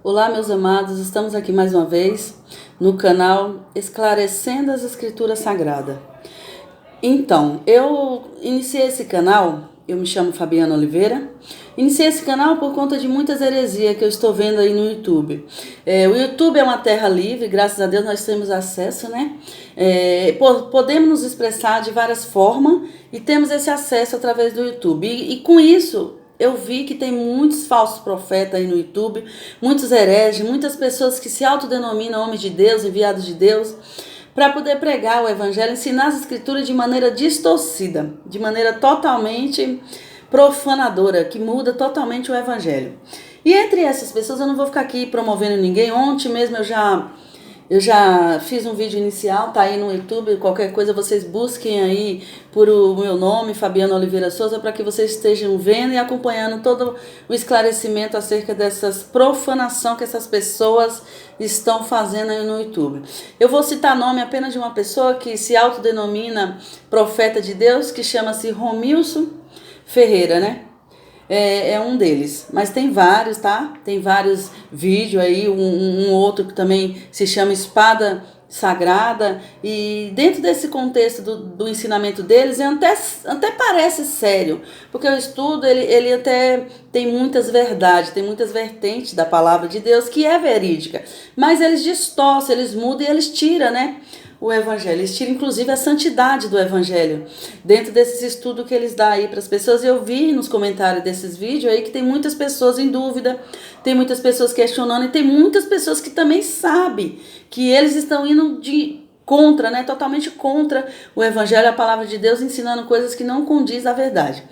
Olá, meus amados, estamos aqui mais uma vez no canal Esclarecendo as Escrituras Sagradas. Então, eu iniciei esse canal, eu me chamo Fabiana Oliveira, iniciei esse canal por conta de muitas heresias que eu estou vendo aí no YouTube. O YouTube é uma terra livre, graças a Deus nós temos acesso, né? Podemos nos expressar de várias formas e temos esse acesso através do YouTube. E com isso, eu vi que tem muitos falsos profetas aí no YouTube, muitos hereges, muitas pessoas que se autodenominam homens de Deus, enviados de Deus, para poder pregar o evangelho, ensinar as escrituras de maneira distorcida, de maneira totalmente profanadora, que muda totalmente o evangelho. E entre essas pessoas, eu não vou ficar aqui promovendo ninguém. Ontem mesmo eu já fiz um vídeo inicial, tá aí no YouTube, qualquer coisa vocês busquem aí por o meu nome, Fabiana Oliveira Souza, para que vocês estejam vendo e acompanhando todo o esclarecimento acerca dessas profanação que essas pessoas estão fazendo aí no YouTube. Eu vou citar nome apenas de uma pessoa que se autodenomina profeta de Deus, que chama-se Romilson Ferreira, né? É um deles, mas tem vários, tá? Tem vários vídeos aí, um outro que também se chama Espada Sagrada, e dentro desse contexto do ensinamento deles, até parece sério, porque o estudo, ele até tem muitas verdades, tem muitas vertentes da palavra de Deus, que é verídica, mas eles distorcem, eles mudam e eles tiram, né? O evangelho, eles tiram inclusive a santidade do evangelho dentro desses estudos que eles dão aí para as pessoas. Eu vi nos comentários desses vídeos aí que tem muitas pessoas em dúvida, tem muitas pessoas questionando e tem muitas pessoas que também sabem que eles estão indo contra, né, totalmente contra o evangelho, a palavra de Deus, ensinando coisas que não condiz à verdade.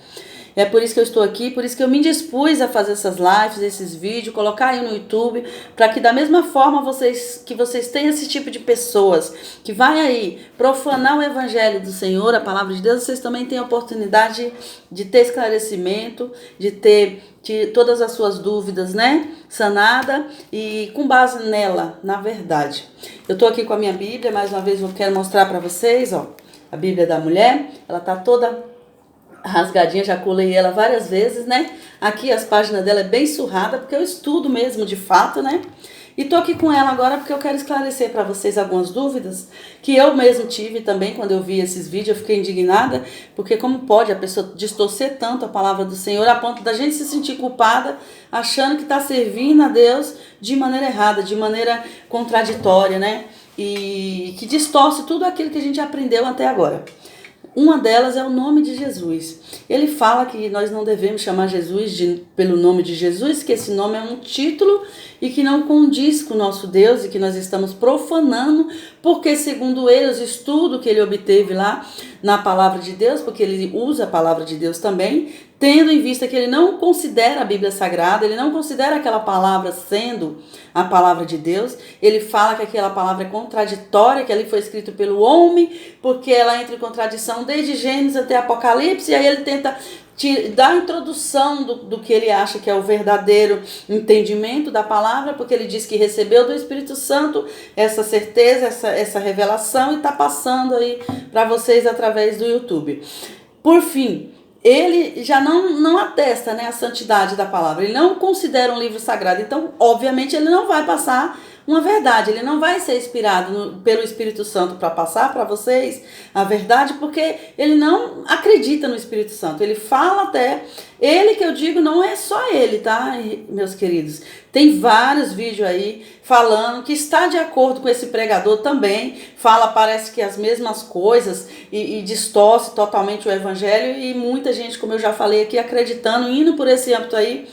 É por isso que eu estou aqui, por isso que eu me dispus a fazer essas lives, esses vídeos, colocar aí no YouTube, para que da mesma forma vocês tenham esse tipo de pessoas que vai aí profanar o evangelho do Senhor, a palavra de Deus, vocês também têm a oportunidade de ter esclarecimento, de ter todas as suas dúvidas, né, sanada e com base nela, na verdade. Eu estou aqui com a minha Bíblia, mais uma vez eu quero mostrar para vocês, ó, a Bíblia da mulher, ela tá toda rasgadinha, já colei ela várias vezes, né? Aqui as páginas dela é bem surrada, porque eu estudo mesmo de fato, né? E tô aqui com ela agora porque eu quero esclarecer para vocês algumas dúvidas que eu mesmo tive também quando eu vi esses vídeos. Eu fiquei indignada, porque como pode a pessoa distorcer tanto a palavra do Senhor a ponto da gente se sentir culpada, achando que está servindo a Deus de maneira errada, de maneira contraditória, né? E que distorce tudo aquilo que a gente aprendeu até agora. Uma delas é o nome de Jesus. Ele fala que nós não devemos chamar Jesus pelo nome de Jesus, que esse nome é um título e que não condiz com o nosso Deus e que nós estamos profanando, porque segundo ele, os estudos que ele obteve lá na palavra de Deus, porque ele usa a palavra de Deus também, tendo em vista que ele não considera a Bíblia Sagrada, ele não considera aquela palavra sendo a palavra de Deus, ele fala que aquela palavra é contraditória, que ali foi escrito pelo homem, porque ela entra em contradição desde Gênesis até Apocalipse, e aí ele tenta dar a introdução do que ele acha que é o verdadeiro entendimento da palavra, porque ele diz que recebeu do Espírito Santo essa certeza, essa revelação, e está passando aí para vocês através do YouTube. Por fim, ele já não atesta, né, a santidade da palavra, ele não considera um livro sagrado, então obviamente ele não vai passar uma verdade, ele não vai ser inspirado pelo Espírito Santo para passar para vocês a verdade, porque ele não acredita no Espírito Santo, ele fala até, ele que eu digo não é só ele, tá, meus queridos, tem vários vídeos aí falando que está de acordo com esse pregador também, fala, parece que as mesmas coisas e distorce totalmente o evangelho, e muita gente, como eu já falei aqui, acreditando, indo por esse âmbito aí,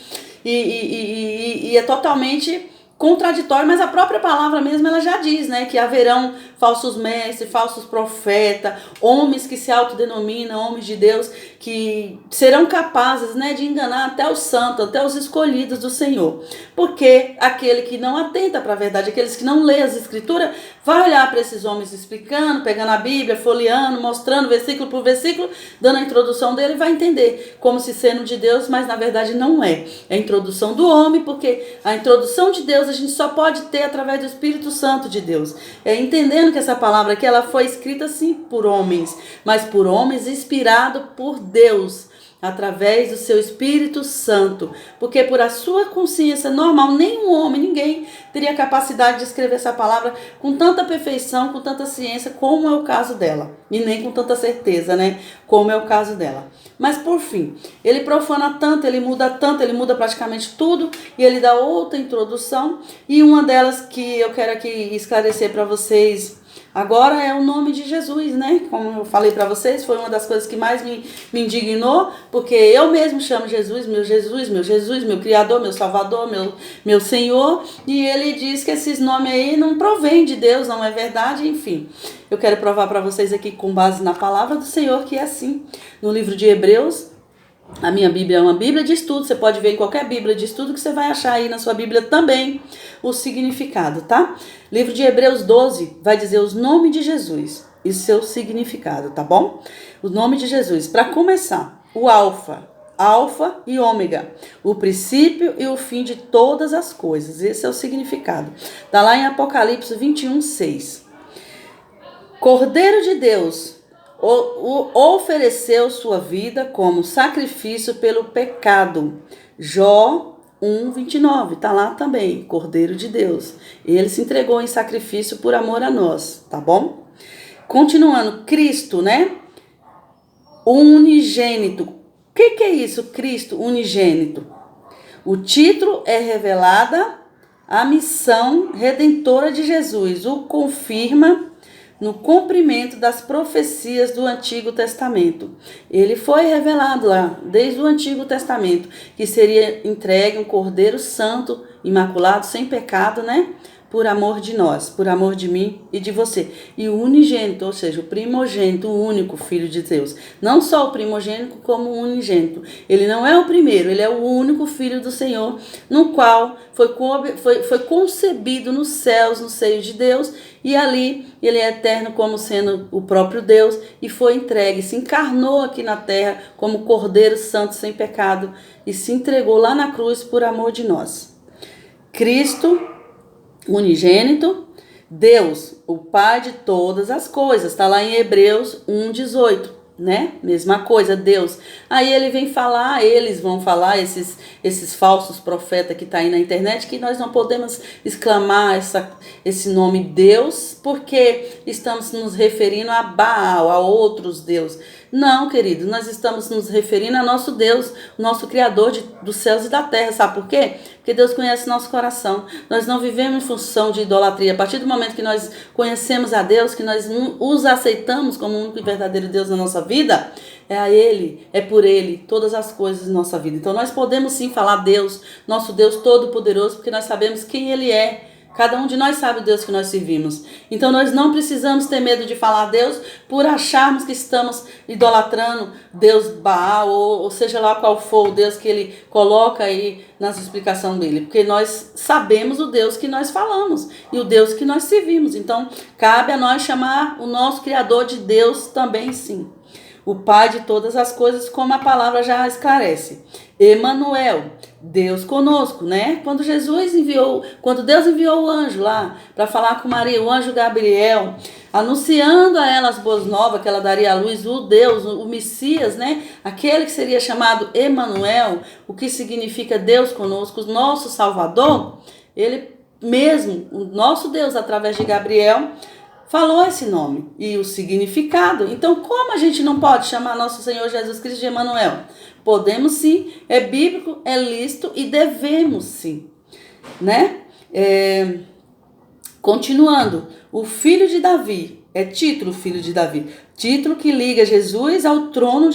e é totalmente contraditório, mas a própria palavra mesmo ela já diz, né, que haverão falsos mestres, falsos profetas, homens que se autodenominam homens de Deus, que serão capazes, né, de enganar até os santos, até os escolhidos do Senhor, porque aquele que não atenta para a verdade, aqueles que não lê as escrituras, vai olhar para esses homens explicando, pegando a Bíblia, folheando, mostrando versículo por versículo, dando a introdução dele, vai entender como se sendo de Deus, mas na verdade não é. É a introdução do homem, porque a introdução de Deus a gente só pode ter através do Espírito Santo de Deus. É entendendo que essa palavra aqui ela foi escrita sim por homens, mas por homens inspirado por Deus. através do seu Espírito Santo, porque por a sua consciência normal, nenhum homem, ninguém teria capacidade de escrever essa palavra com tanta perfeição, com tanta ciência, como é o caso dela, e nem com tanta certeza, né, como é o caso dela. Mas por fim, ele profana tanto, ele muda praticamente tudo, e ele dá outra introdução, e uma delas que eu quero aqui esclarecer para vocês agora é o nome de Jesus, né? Como eu falei para vocês, foi uma das coisas que mais me indignou, porque eu mesmo chamo Jesus, meu Criador, meu Salvador, meu Senhor, e ele diz que esses nomes aí não provêm de Deus, não é verdade, enfim. Eu quero provar para vocês aqui com base na palavra do Senhor que é assim. No livro de Hebreus, a minha Bíblia é uma Bíblia de estudo, você pode ver em qualquer Bíblia de estudo que você vai achar aí na sua Bíblia também o significado, tá? Livro de Hebreus 12 vai dizer os nomes de Jesus e seu significado, tá bom? O nome de Jesus, para começar, o Alfa e Ômega, o princípio e o fim de todas as coisas, esse é o significado. Tá lá em Apocalipse 21:6. Cordeiro de Deus, ofereceu sua vida como sacrifício pelo pecado. Jó 1:29, tá lá também, Cordeiro de Deus. Ele se entregou em sacrifício por amor a nós, tá bom? Continuando, Cristo, né? Unigênito. O que é isso, Cristo unigênito? O título é revelada a missão redentora de Jesus, o confirma no cumprimento das profecias do Antigo Testamento. Ele foi revelado lá, desde o Antigo Testamento, que seria entregue um Cordeiro Santo, imaculado, sem pecado, né? Por amor de nós, por amor de mim e de você. E o unigênito, ou seja, o primogênito, o único Filho de Deus. Não só o primogênito, como o unigênito. Ele não é o primeiro, ele é o único Filho do Senhor, no qual foi concebido nos céus, no seio de Deus, e ali ele é eterno como sendo o próprio Deus, e foi entregue, se encarnou aqui na terra como Cordeiro Santo sem pecado, e se entregou lá na cruz por amor de nós. Cristo unigênito, Deus, o Pai de todas as coisas, está lá em Hebreus 1:18, né? Mesma coisa, Deus. Aí eles vão falar, esses falsos profetas que tá aí na internet, que nós não podemos exclamar esse nome Deus, porque estamos nos referindo a Baal, a outros deuses. Não, querido, nós estamos nos referindo a nosso Deus, nosso Criador dos céus e da terra. Sabe por quê? Porque Deus conhece nosso coração. Nós não vivemos em função de idolatria. A partir do momento que nós conhecemos a Deus, que nós os aceitamos como o único e verdadeiro Deus na nossa vida, é a Ele, é por Ele, todas as coisas da nossa vida. Então nós podemos sim falar Deus, nosso Deus Todo-Poderoso, porque nós sabemos quem Ele é. Cada um de nós sabe o Deus que nós servimos. Então nós não precisamos ter medo de falar Deus por acharmos que estamos idolatrando Deus Baal, ou seja lá qual for o Deus que ele coloca aí nas explicações dele. Porque nós sabemos o Deus que nós falamos e o Deus que nós servimos. Então cabe a nós chamar o nosso Criador de Deus também sim. O Pai de todas as coisas, como a palavra já esclarece. Emanuel, Deus conosco, né? Quando Deus enviou o anjo lá para falar com Maria, o anjo Gabriel, anunciando a ela as boas novas, que ela daria à luz o Deus, o Messias, né? Aquele que seria chamado Emanuel, o que significa Deus conosco, o nosso Salvador. Ele mesmo, o nosso Deus, através de Gabriel, falou esse nome e o significado. Então, como a gente não pode chamar nosso Senhor Jesus Cristo de Emanuel? Podemos sim, é bíblico, é lícito e devemos sim, né? Continuando, o filho de Davi, é título filho de Davi, título que liga Jesus ao trono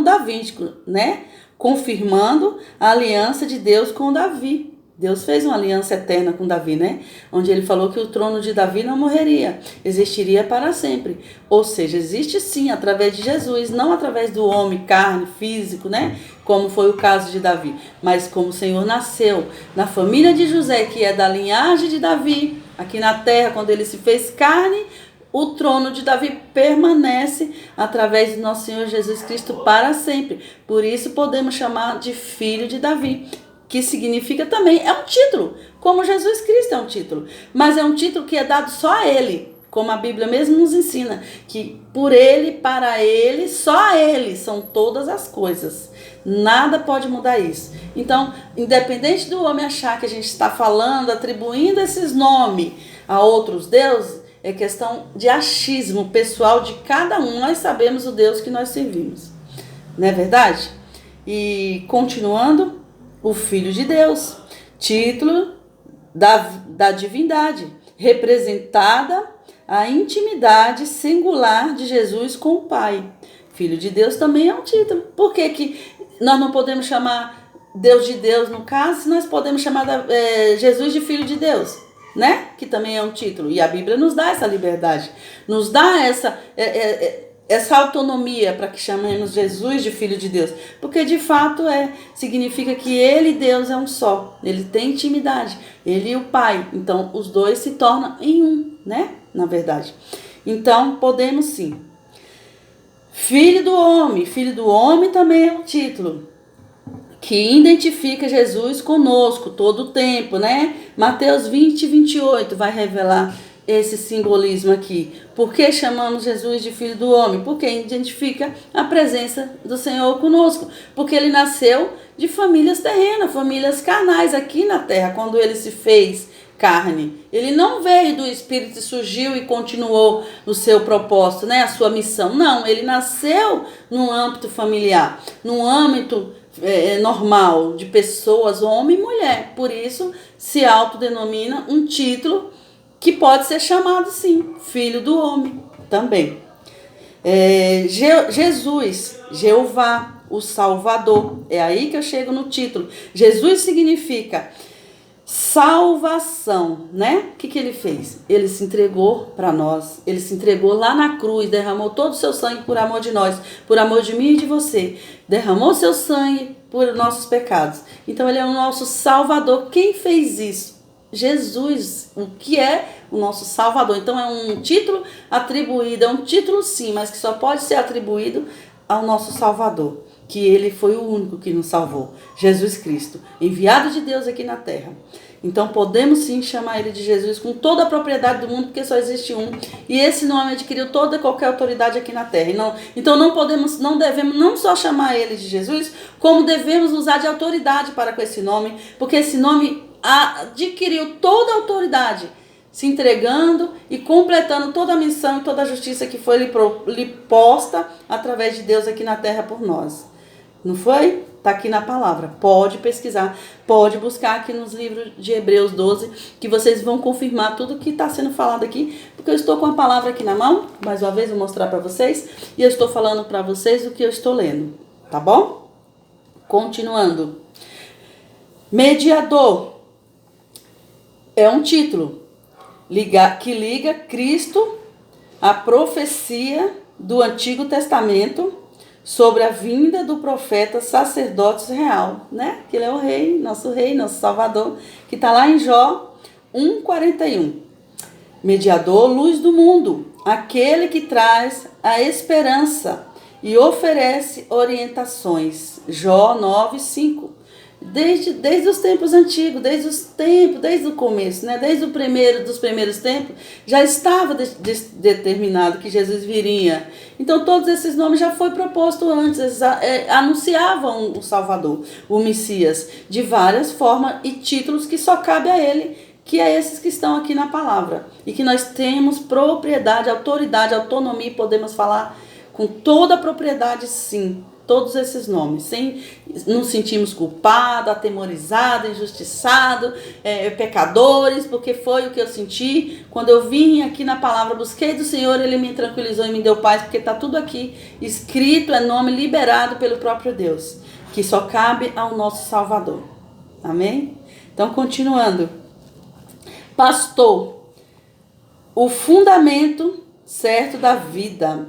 davídico, né? Confirmando a aliança de Deus com Davi. Deus fez uma aliança eterna com Davi, né? Onde ele falou que o trono de Davi não morreria, existiria para sempre. Ou seja, existe sim através de Jesus, não através do homem, carne, físico, né? Como foi o caso de Davi. Mas como o Senhor nasceu na família de José, que é da linhagem de Davi, aqui na terra, quando ele se fez carne, o trono de Davi permanece através do nosso Senhor Jesus Cristo para sempre. Por isso podemos chamar de filho de Davi, que significa também, é um título, como Jesus Cristo é um título, mas é um título que é dado só a ele, como a Bíblia mesmo nos ensina, que por Ele, para Ele, só a Ele são todas as coisas. Nada pode mudar isso. Então, independente do homem achar que a gente está falando, atribuindo esses nomes a outros deuses, é questão de achismo pessoal de cada um. Nós sabemos o Deus que nós servimos. Não é verdade? E continuando, o Filho de Deus, título da divindade, representada a intimidade singular de Jesus com o Pai. Filho de Deus também é um título. Por que nós não podemos chamar Deus de Deus, no caso, se nós podemos chamar Jesus de Filho de Deus, né? Que também é um título. E a Bíblia nos dá essa liberdade, nos dá essa autonomia para que chamemos Jesus de Filho de Deus. Porque de fato significa que Ele e Deus é um só. Ele tem intimidade. Ele e o Pai. Então os dois se tornam em um, né? Na verdade. Então podemos sim. Filho do homem também é um título que identifica Jesus conosco todo o tempo, né? Mateus 20, 28 vai revelar esse simbolismo aqui. Por que chamamos Jesus de Filho do Homem? Porque identifica a presença do Senhor conosco. Porque Ele nasceu de famílias terrenas, famílias carnais aqui na terra, quando Ele se fez carne. Ele não veio do Espírito e surgiu e continuou o seu propósito, né? A sua missão. Não, Ele nasceu num âmbito familiar, num âmbito normal, de pessoas, homem e mulher. Por isso se autodenomina um título que pode ser chamado sim, Filho do Homem também. Jesus, Jeová, o Salvador. É aí que eu chego no título. Jesus significa salvação, né? O que Ele fez? Ele se entregou para nós. Ele se entregou lá na cruz, derramou todo o seu sangue por amor de nós, por amor de mim e de você. Derramou seu sangue por nossos pecados. Então Ele é o nosso Salvador. Quem fez isso? Jesus, o que é o nosso Salvador. Então é um título atribuído, é um título sim, mas que só pode ser atribuído ao nosso Salvador, que Ele foi o único que nos salvou, Jesus Cristo, enviado de Deus aqui na terra. Então podemos sim chamar Ele de Jesus com toda a propriedade do mundo, porque só existe um, e esse nome adquiriu toda e qualquer autoridade aqui na terra. Então não devemos não só chamar Ele de Jesus, como devemos usar de autoridade para com esse nome, porque esse nome adquiriu toda a autoridade, se entregando e completando toda a missão e toda a justiça que foi lhe posta através de Deus aqui na terra por nós. Não foi? Está aqui na palavra. Pode pesquisar, pode buscar aqui nos livros de Hebreus 12, que vocês vão confirmar tudo que está sendo falado aqui, porque eu estou com a palavra aqui na mão, mais uma vez vou mostrar para vocês, e eu estou falando para vocês o que eu estou lendo, tá bom? Continuando. Mediador é um título que liga Cristo à profecia do Antigo Testamento sobre a vinda do profeta sacerdote real, né? Que ele é o rei, nosso Salvador, que está lá em Jó 1,41. Mediador, luz do mundo, aquele que traz a esperança e oferece orientações. Jó 9,5. Desde os tempos antigos, desde o começo, né? Desde dos primeiros tempos, já estava determinado que Jesus viria. Então todos esses nomes já foi proposto antes, eles anunciavam o Salvador, o Messias, de várias formas e títulos que só cabe a Ele, que é esses que estão aqui na palavra. E que nós temos propriedade, autoridade, autonomia e podemos falar com toda a propriedade sim. Todos esses nomes, sem nos sentimos culpados, atemorizados, injustiçados, pecadores, porque foi o que eu senti. Quando eu vim aqui na palavra, busquei do Senhor, Ele me tranquilizou e me deu paz, porque está tudo aqui escrito, é nome liberado pelo próprio Deus, que só cabe ao nosso Salvador. Amém? Então, continuando. Pastor, o fundamento certo da vida.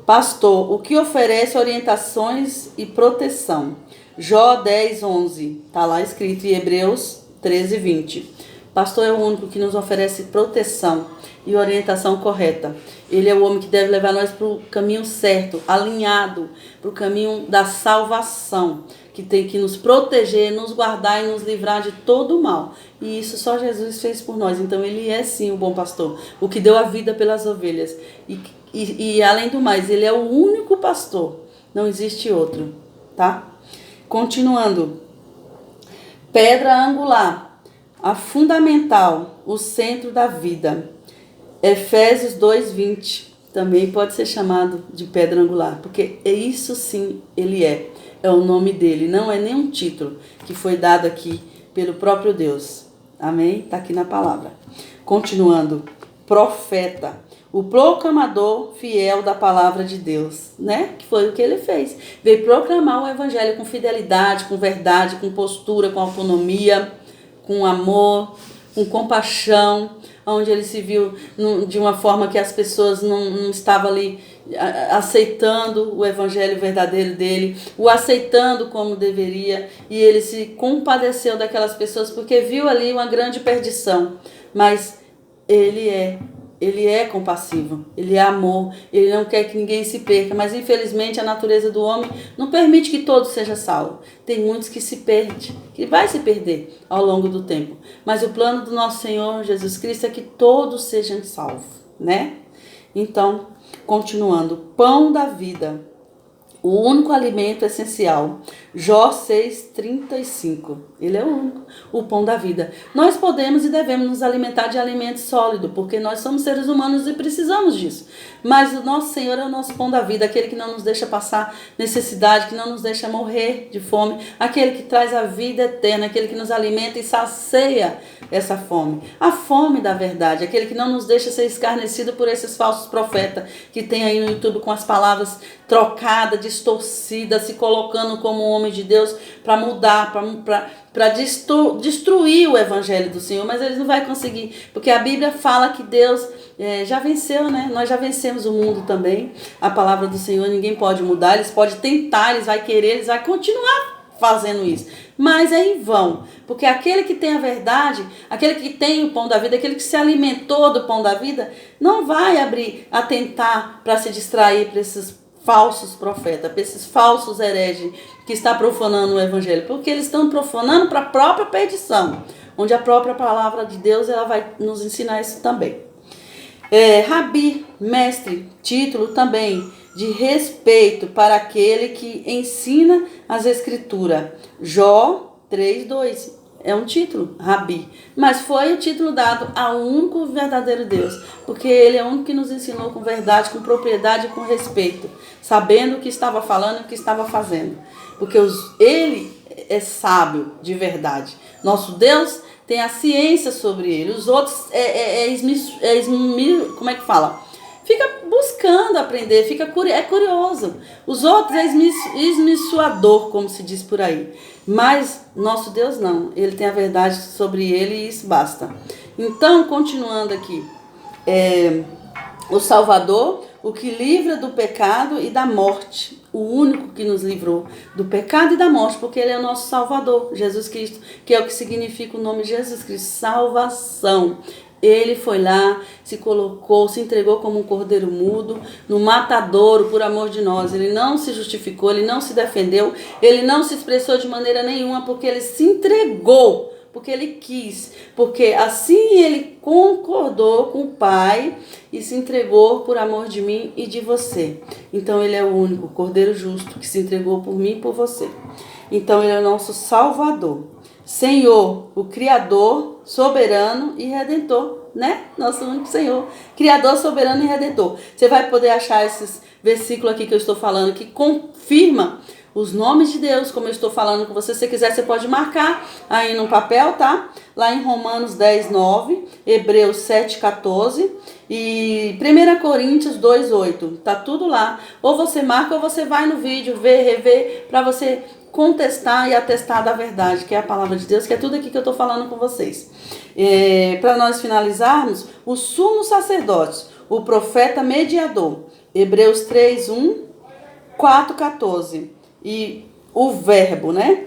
Pastor, o que oferece orientações e proteção. Jó 10, 11. Está lá escrito em Hebreus 13, 20. Pastor é o único que nos oferece proteção e orientação correta. Ele é o homem que deve levar nós para o caminho certo, alinhado, para o caminho da salvação. que tem que nos proteger, nos guardar e nos livrar de todo o mal. E isso só Jesus fez por nós. Então ele é sim o bom pastor, o que deu a vida pelas ovelhas. E além do mais, ele é o único pastor. Não existe outro, tá? Continuando. Pedra angular, a fundamental, o centro da vida. Efésios 2:20. Também pode ser chamado de pedra angular, porque isso sim ele é o nome dele, não é nenhum título que foi dado aqui pelo próprio Deus. Amém? Está aqui na palavra. Continuando, profeta, o proclamador fiel da palavra de Deus, né? Que foi o que ele fez. Veio proclamar o evangelho com fidelidade, com verdade, com postura, com autonomia, com amor, com compaixão, onde ele se viu de uma forma que as pessoas não estavam ali aceitando o evangelho verdadeiro dele, o aceitando como deveria, e ele se compadeceu daquelas pessoas porque viu ali uma grande perdição. Mas ele é compassivo, ele é amor, ele não quer que ninguém se perca, mas infelizmente a natureza do homem não permite que todos sejam salvos. Tem muitos que se perdem, que vai se perder ao longo do tempo. Mas o plano do nosso Senhor Jesus Cristo é que todos sejam salvos, né? Então, continuando, pão da vida, o único alimento essencial. Jó 6,35. Ele é o único, o pão da vida. Nós podemos e devemos nos alimentar de alimento sólido, porque nós somos seres humanos e precisamos disso. Mas o nosso Senhor é o nosso pão da vida, aquele que não nos deixa passar necessidade, que não nos deixa morrer de fome, aquele que traz a vida eterna, aquele que nos alimenta e sacia essa fome. A fome da verdade, aquele que não nos deixa ser escarnecido por esses falsos profetas que tem aí no YouTube com as palavras trocadas, distorcidas, se colocando como homem de Deus para mudar, para destruir o evangelho do Senhor, mas eles não vão conseguir, porque a Bíblia fala que Deus já venceu, né? Nós já vencemos o mundo também. A palavra do Senhor ninguém pode mudar, eles podem tentar, eles vão querer, eles vão continuar fazendo isso, mas é em vão, porque aquele que tem a verdade, aquele que tem o pão da vida, aquele que se alimentou do pão da vida, não vai atentar para se distrair para esses falsos profetas, para esses falsos hereges que estão profanando o evangelho, porque eles estão profanando para a própria perdição, onde a própria palavra de Deus ela vai nos ensinar isso também. Rabi, mestre, título também de respeito para aquele que ensina as escrituras. Jó 3:2 é um título, Rabi, mas foi o título dado ao único verdadeiro Deus, porque ele é o único que nos ensinou com verdade, com propriedade e com respeito, sabendo o que estava falando e o que estava fazendo, porque ele é sábio de verdade. Nosso Deus tem a ciência sobre ele, os outros como é que fala? Fica buscando aprender, é curioso. Os outros é esmiçoador, como se diz por aí. Mas nosso Deus não, ele tem a verdade sobre ele e isso basta. Então, continuando aqui, o Salvador, o que livra do pecado e da morte, o único que nos livrou do pecado e da morte, porque ele é o nosso Salvador, Jesus Cristo, que é o que significa o nome de Jesus Cristo, salvação. Ele foi lá, se colocou, se entregou como um cordeiro mudo, no matadouro por amor de nós. Ele não se justificou, ele não se defendeu, ele não se expressou de maneira nenhuma, porque ele se entregou, porque ele quis, porque assim ele concordou com o Pai e se entregou por amor de mim e de você. Então ele é o único cordeiro justo que se entregou por mim e por você. Então ele é o nosso Salvador. Senhor, o Criador, soberano e Redentor, né? Nosso único Senhor, Criador, soberano e Redentor. Você vai poder achar esses versículos aqui que eu estou falando, que confirma os nomes de Deus, como eu estou falando com você. Se você quiser, você pode marcar aí no papel, tá? Lá em Romanos 10:9, Hebreus 7:14 e 1 Coríntios 2:8. Tá tudo lá. Ou você marca ou você vai no vídeo, ver, rever, para você contestar e atestar da verdade, que é a palavra de Deus, que é tudo aqui que eu estou falando com vocês. Para nós finalizarmos, o sumo sacerdote, o profeta mediador, Hebreus 3:1, 4:14, e o verbo, né?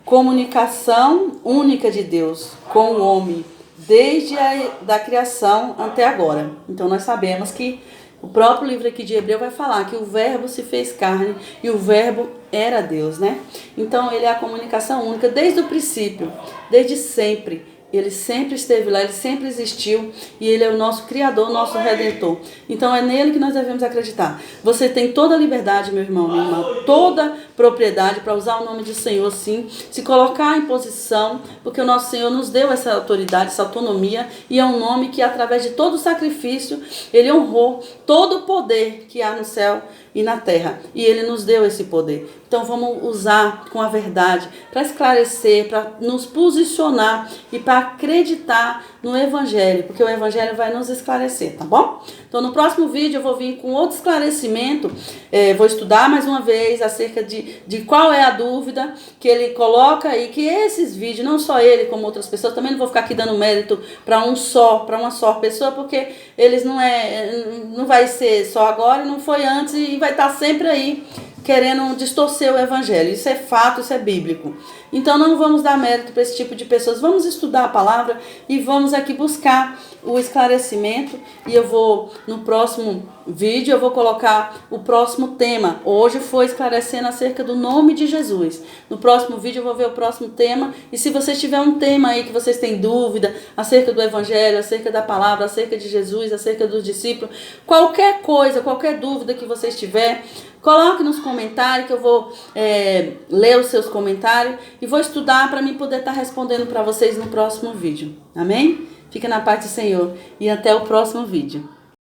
Comunicação única de Deus com o homem, desde da criação até agora. Então nós sabemos que O próprio livro aqui de Hebreu vai falar que o verbo se fez carne e o verbo era Deus, né? Então ele é a comunicação única desde o princípio, desde sempre. Ele sempre esteve lá, ele sempre existiu e ele é o nosso Criador, o nosso Redentor. Então é nele que nós devemos acreditar. Você tem toda a liberdade, meu irmão, minha irmã, toda propriedade para usar o nome do Senhor, sim, se colocar em posição, porque o nosso Senhor nos deu essa autoridade, essa autonomia, e é um nome que, através de todo o sacrifício, ele honrou todo o poder que há no céu e na terra, e ele nos deu esse poder. Então vamos usar com a verdade para esclarecer, para nos posicionar e para acreditar no Evangelho, porque o Evangelho vai nos esclarecer, tá bom? Então no próximo vídeo eu vou vir com outro esclarecimento, vou estudar mais uma vez acerca de qual é a dúvida que ele coloca aí, que esses vídeos, não só ele como outras pessoas, também não vou ficar aqui dando mérito para uma só pessoa, porque eles não vai ser só agora e não foi antes e vai estar sempre aí querendo distorcer o evangelho. Isso é fato, isso é bíblico. Então não vamos dar mérito para esse tipo de pessoas. Vamos estudar a palavra e vamos aqui buscar o esclarecimento. E eu vou, no próximo vídeo, eu vou colocar o próximo tema. Hoje foi esclarecendo acerca do nome de Jesus. No próximo vídeo eu vou ver o próximo tema. E se vocês tiverem um tema aí que vocês têm dúvida acerca do evangelho, acerca da palavra, acerca de Jesus, acerca dos discípulos, qualquer coisa, qualquer dúvida que vocês tiverem, coloque nos comentários que eu vou ler os seus comentários e vou estudar para mim poder estar respondendo para vocês no próximo vídeo. Amém? Fica na paz do Senhor e até o próximo vídeo.